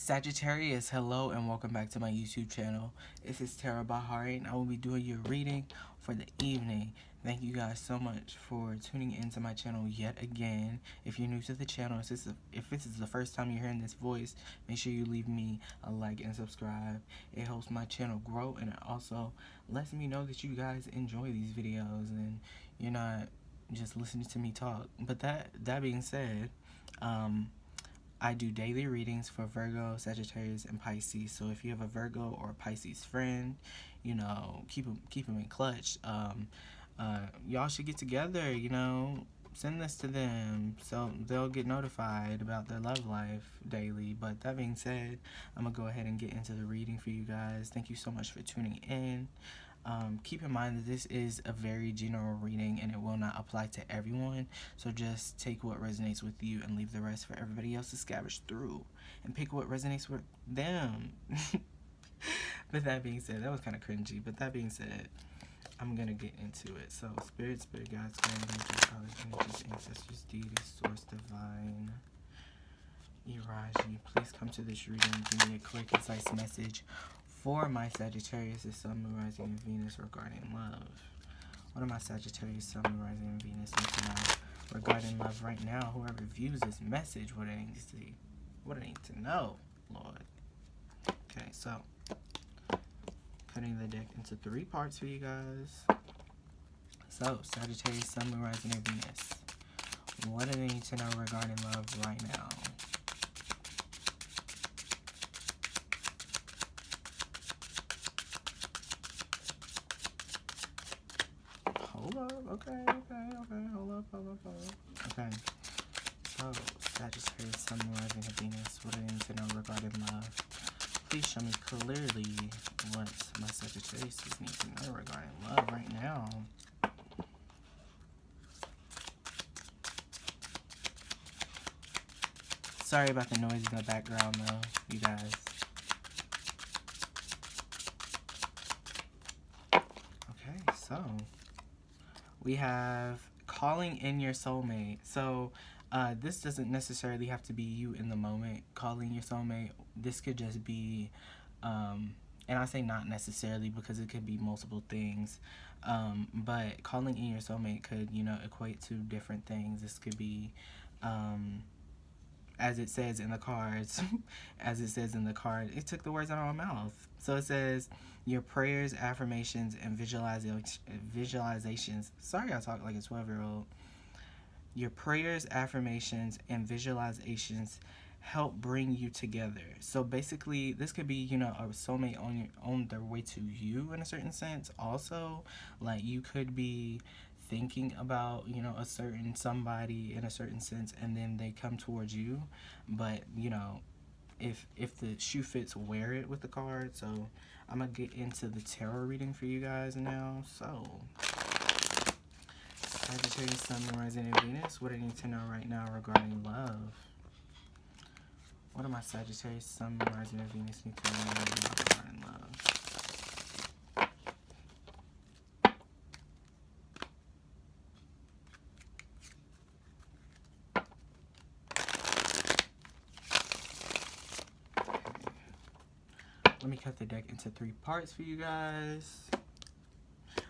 Sagittarius, hello and welcome back to my YouTube channel. This is JHariEE and I will be doing your reading for the evening. Thank you guys so much for tuning into my channel yet again. If you're new to the channel, if this is the first time you're hearing this voice, make sure you leave me a like and subscribe. It helps my channel grow and it also lets me know that you guys enjoy these videos and you're not just listening to me talk. But that being said, I do daily readings for Virgo, Sagittarius, and Pisces. So if you have a Virgo or a Pisces friend, you know, keep them in clutch. Y'all should get together, you know, send this to them so they'll get notified about their love life daily. But that being said, I'm going to go ahead and get into the reading for you guys. Thank you so much for tuning in. Keep in mind that this is a very general reading and it will not apply to everyone, so just take what resonates with you and leave the rest for everybody else to scavenge through and pick what resonates with them. But that being said, that was kind of cringy, but that being said, I'm gonna get into it. So spirit guides, college energies, ancestors, deities, source divine, JHariEE, please come to this reading and give me a clear, concise message for my Sagittarius, the Sun, Moon, Rising, and Venus regarding love. What are my Sagittarius, Sun, Moon, Rising, and Venus need to know regarding love right now? Whoever views this message, what I need to see, what I need to know, Lord. Okay, so cutting the deck into 3 parts for you guys. So Sagittarius, Sun, Moon, Rising, and Venus. What do they need to know regarding love right now? Hold up, okay, hold up. Okay, so Sagittarius, Sun, Moon, Rising, and Venus, what do they need to know regarding love? Please show me clearly what my Sagittarius need to know regarding love right now. Sorry about the noise in the background though, you guys. Okay, so we have calling in your soulmate. So this doesn't necessarily have to be you in the moment calling your soulmate. This could just be, and I say not necessarily because it could be multiple things, but calling in your soulmate could, you know, equate to different things. This could be, as it says in the cards, it took the words out of my mouth. So it says, your prayers, affirmations, and visualizations. Sorry, I talk like a 12-year-old. Your prayers, affirmations, and visualizations help bring you together. So basically, this could be, you know, a soulmate on their way to you in a certain sense. Also, like you could be thinking about, you know, a certain somebody in a certain sense, and then they come towards you. But you know, if the shoe fits, wear it with the card. So I'm gonna get into the tarot reading for you guys now. So Sagittarius, Sun, Moon, Rising, and Venus, what do I need to know right now regarding love? What do my Sagittarius, Sun, Moon, Rising, and Venus need to know right now regarding love? Let me cut the deck into 3 parts for you guys.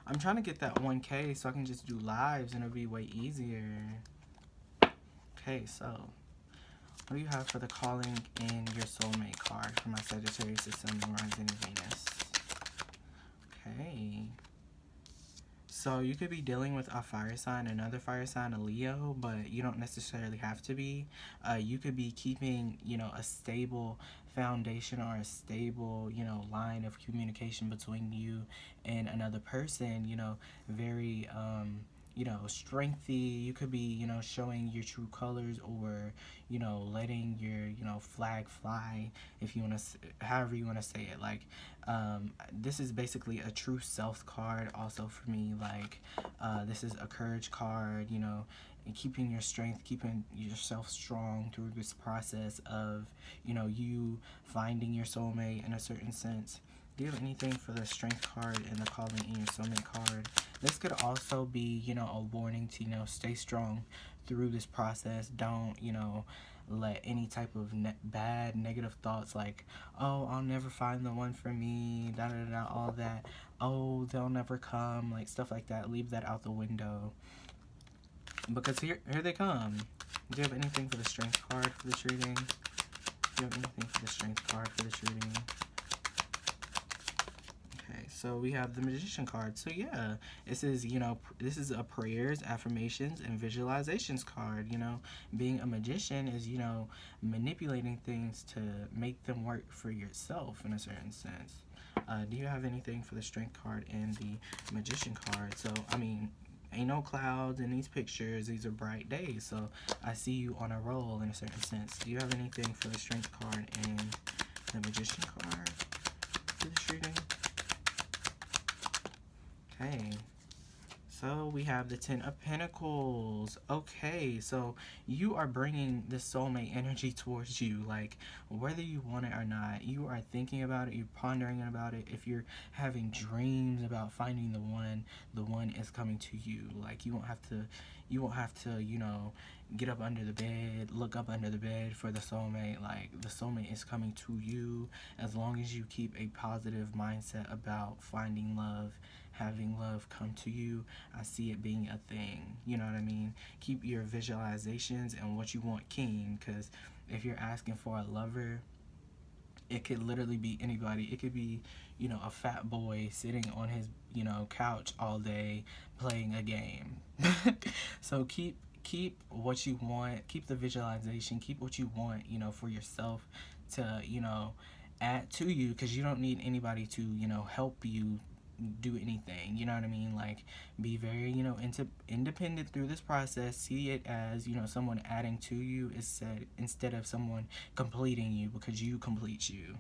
I'm trying to get that 1K so I can just do lives and it'll be way easier. Okay, so what do you have for the calling in your soulmate card for my Sagittarius, Sun, Moon, Rising, and Venus? Okay. So you could be dealing with a fire sign, another fire sign, a Leo, but you don't necessarily have to be. You could be keeping, you know, a stable foundation or a stable, you know, line of communication between you and another person, you know, very, you know, strengthy. You could be, you know, showing your true colors or, you know, letting your, you know, flag fly, if you want to, however you want to say it. Like, this is basically a true self card also for me. Like, this is a courage card, you know, and keeping your strength, keeping yourself strong through this process of, you know, you finding your soulmate in a certain sense. Do you have anything for the strength card and the calling in your soulmate card? This could also be, you know, a warning to, you know, stay strong through this process. Don't, you know, let any type of bad negative thoughts like, oh, I'll never find the one for me, da da da, all that, oh, they'll never come, like stuff like that, leave that out the window. Because here they come. Do you have anything for the Strength card for this reading? Do you have anything for the Strength card for this reading? Okay, so we have the Magician card. So yeah, this is, you know, this is a prayers, affirmations, and visualizations card. You know, being a magician is, you know, manipulating things to make them work for yourself in a certain sense. Do you have anything for the Strength card and the Magician card? So, I mean, ain't no clouds in these pictures. These are bright days. So I see you on a roll in a certain sense. Do you have anything for the Strength card and the Magician card for this reading? Okay. So we have the 10 of Pentacles. Okay, so you are bringing the soulmate energy towards you. Like, whether you want it or not, you are thinking about it, you're pondering about it. If you're having dreams about finding the one is coming to you. Like, you won't have to, you know, get up under the bed, look up under the bed for the soulmate. Like, the soulmate is coming to you as long as you keep a positive mindset about finding love, having love come to you. I see it being a thing, you know what I mean? Keep your visualizations and what you want king, because if you're asking for a lover, it could literally be anybody. It could be, you know, a fat boy sitting on his, you know, couch all day playing a game. So keep what you want, keep the visualization, keep what you want, you know, for yourself to, you know, add to you, because you don't need anybody to, you know, help you do anything, you know what I mean? Like, be very, you know, independent through this process. See it as, you know, someone adding to you instead of someone completing you, because you complete you.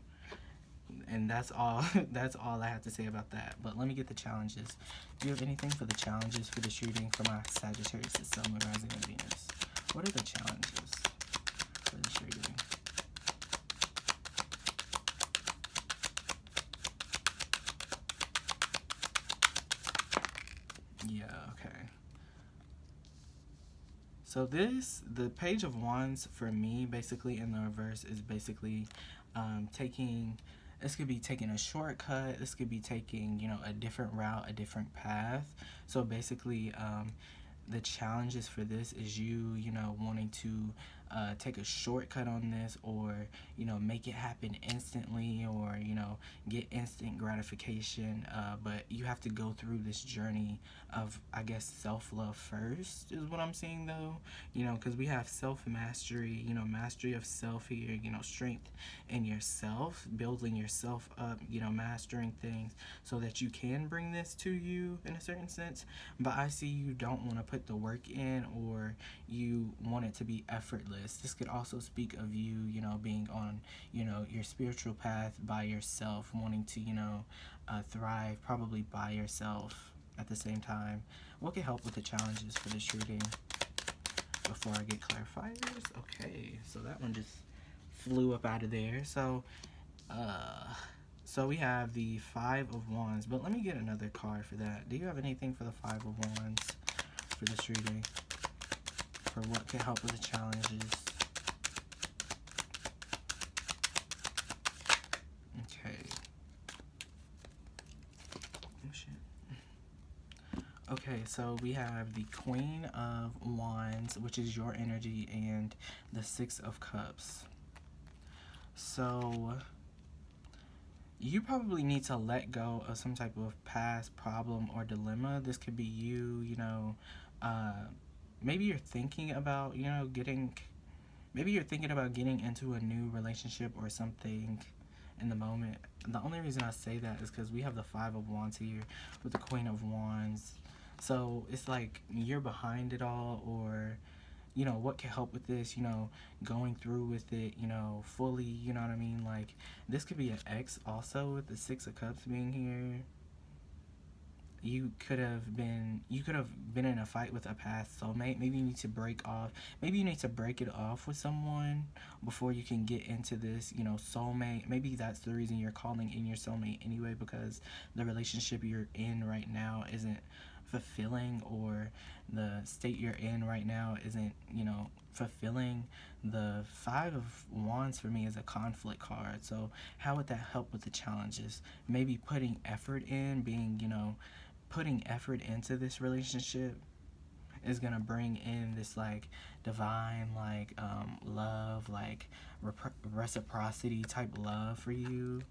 And that's all that's all I have to say about that. But let me get the challenges. Do you have anything for the challenges for this reading for my Sagittarius, Sun, Moon, Rising, and Venus? What are the challenges for this reading? Yeah, okay. So the Page of Wands for me, basically in the reverse, is basically this could be taking a shortcut. This could be taking, you know, a different route, a different path. So basically, the challenges for this is you know, wanting to take a shortcut on this, or, you know, make it happen instantly, or, you know, get instant gratification, but you have to go through this journey of, I guess, self-love first is what I'm seeing, though, you know, because we have self-mastery, you know, mastery of self here, you know, strength in yourself, building yourself up, you know, mastering things so that you can bring this to you in a certain sense. But I see you don't want to put the work in, or you want it to be effortless. This could also speak of you, you know, being on, you know, your spiritual path by yourself, wanting to, you know, thrive probably by yourself at the same time. What can help with the challenges for this reading before I get clarifiers? Okay, so that one just flew up out of there. So we have the Five of Wands, but let me get another card for that. Do you have anything for the Five of Wands for this reading? For what can help with the challenges? Okay. Oh, shit. Okay, so we have the Queen of Wands, which is your energy, and the Six of Cups. So you probably need to let go of some type of past problem or dilemma. This could be you, you know, maybe you're thinking about, you know, getting into a new relationship or something in the moment. The only reason I say that is because we have the Five of Wands here with the Queen of Wands. So it's like you're behind it all, or, you know, what can help with this, you know, going through with it, you know, fully, you know what I mean? Like, this could be an ex also with the Six of Cups being here. You could have been in a fight with a past soulmate. Maybe you need to break it off with someone before you can get into this, you know, soulmate. Maybe that's the reason you're calling in your soulmate anyway, because the relationship you're in right now isn't fulfilling, or the state you're in right now isn't, you know, fulfilling. The Five of Wands for me is a conflict card. So how would that help with the challenges? Maybe putting effort in, being, you know, putting effort into this relationship is gonna bring in this like divine like love, like reciprocity type love for you,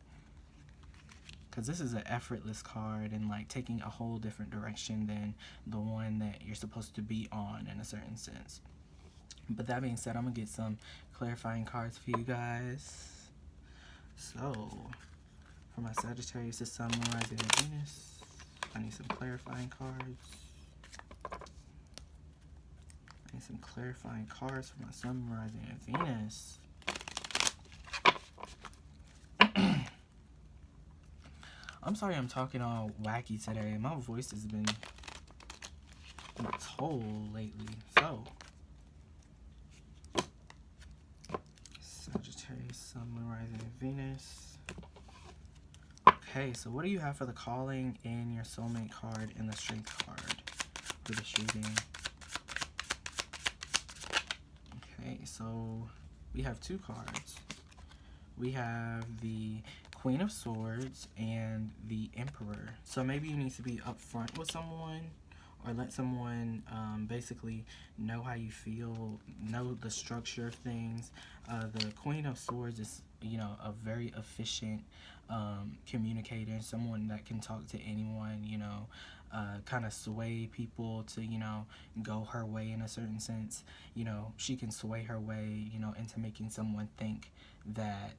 because this is an effortless card and like taking a whole different direction than the one that you're supposed to be on in a certain sense. But that being said, I'm gonna get some clarifying cards for you guys. So for my Sagittarius, the Sun, Moon, Rising, and Venus, I need some clarifying cards. I need some clarifying cards for my Sun, Moon, Rising, and Venus. I'm sorry I'm talking all wacky today. My voice has been told lately. So, Sagittarius, Sun, Moon, Rising, and Venus. Okay, so what do you have for the calling in your soulmate card and the strength card for this reading? Okay, so we have two cards. We have the Queen of Swords and the Emperor. So maybe you need to be upfront with someone, or let someone basically know how you feel, know the structure of things. The Queen of Swords is, you know, a very efficient communicator, someone that can talk to anyone, you know, kind of sway people to, you know, go her way in a certain sense. You know, she can sway her way, you know, into making someone think that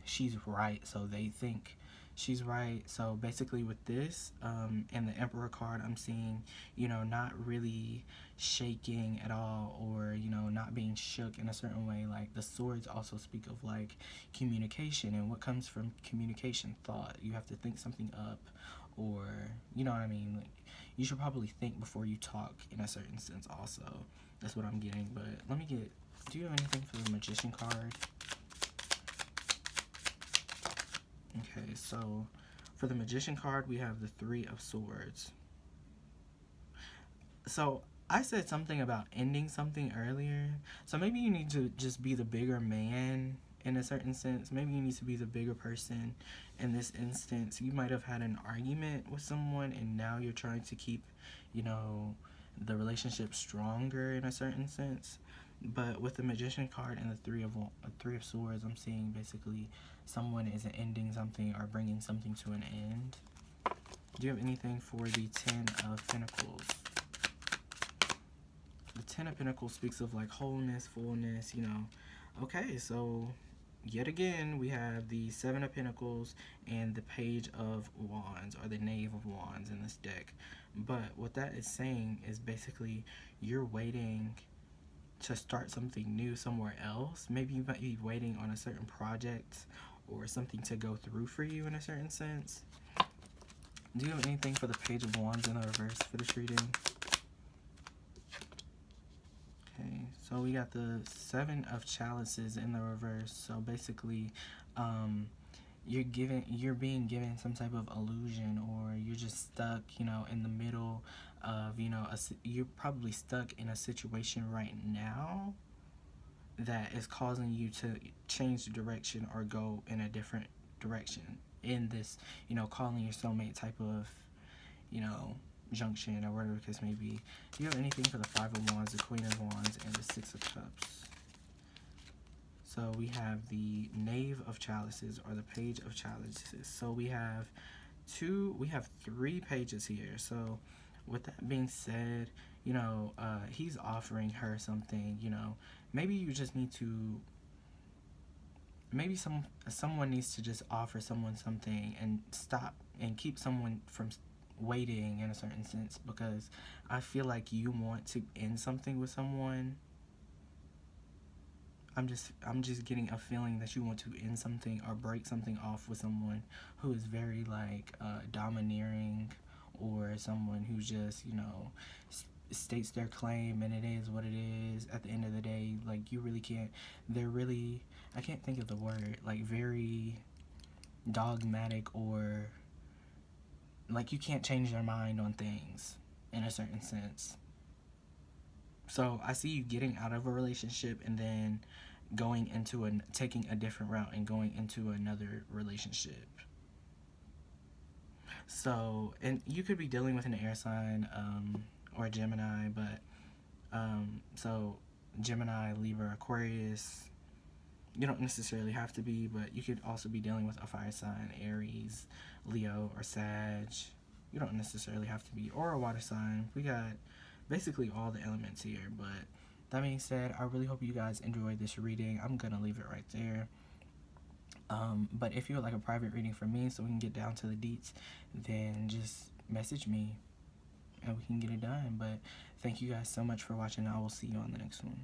she's right, so they think she's right. So basically with this and the Emperor card, I'm seeing, you know, not really shaking at all, or, you know, not being shook in a certain way. Like the swords also speak of like communication, and what comes from communication? Thought. You have to think something up, or, you know what I mean, like you should probably think before you talk in a certain sense also. That's what I'm getting. But let me get, do you have anything for the Magician card? Okay, so for the Magician card, we have the Three of Swords. So I said something about ending something earlier. So maybe you need to just be the bigger man in a certain sense. Maybe you need to be the bigger person in this instance. You might have had an argument with someone, and now you're trying to keep, you know, the relationship stronger in a certain sense. But with the Magician card and the Three of Swords, I'm seeing basically someone is ending something or bringing something to an end. Do you have anything for the Ten of Pentacles? The Ten of Pentacles speaks of like wholeness, fullness, you know. Okay, so yet again, we have the Seven of Pentacles and the Page of Wands, or the Knave of Wands in this deck. But what that is saying is basically you're waiting to start something new somewhere else. Maybe you might be waiting on a certain project or something to go through for you in a certain sense. Do you have anything for the Page of Wands in the reverse for this reading? Okay, so we got the Seven of Chalices in the reverse. So basically, you're being given some type of illusion, or you're just stuck, you know, in the middle of, you know, you're probably stuck in a situation right now that is causing you to change the direction or go in a different direction in this, you know, calling your soulmate type of, you know, junction or whatever the case may be. Do you have anything for the Five of Wands, the Queen of Wands, and the Six of Cups? So we have the Knave of Chalices, or the Page of Chalices. So we have three pages here. So with that being said, you know, he's offering her something, you know. Maybe you just need to, maybe someone needs to just offer someone something and stop and keep someone from waiting in a certain sense, because I feel like you want to end something with someone. I'm just getting a feeling that you want to end something or break something off with someone who is very like domineering, or someone who just, you know, states their claim and it is what it is. At the end of the day, like you really can't, they're really, I can't think of the word, like very dogmatic, or like, you can't change their mind on things in a certain sense. So I see you getting out of a relationship and then going into taking a different route and going into another relationship. So, and you could be dealing with an air sign, or a Gemini, but so Gemini, Libra, Aquarius. You don't necessarily have to be, but you could also be dealing with a fire sign, Aries, Leo, or Sag. You don't necessarily have to be, or a water sign. We got basically all the elements here. But that being said, I really hope you guys enjoyed this reading. I'm gonna leave it right there. But if you would like a private reading from me so we can get down to the deets, then just message me and we can get it done. But thank you guys so much for watching. I will see you on the next one.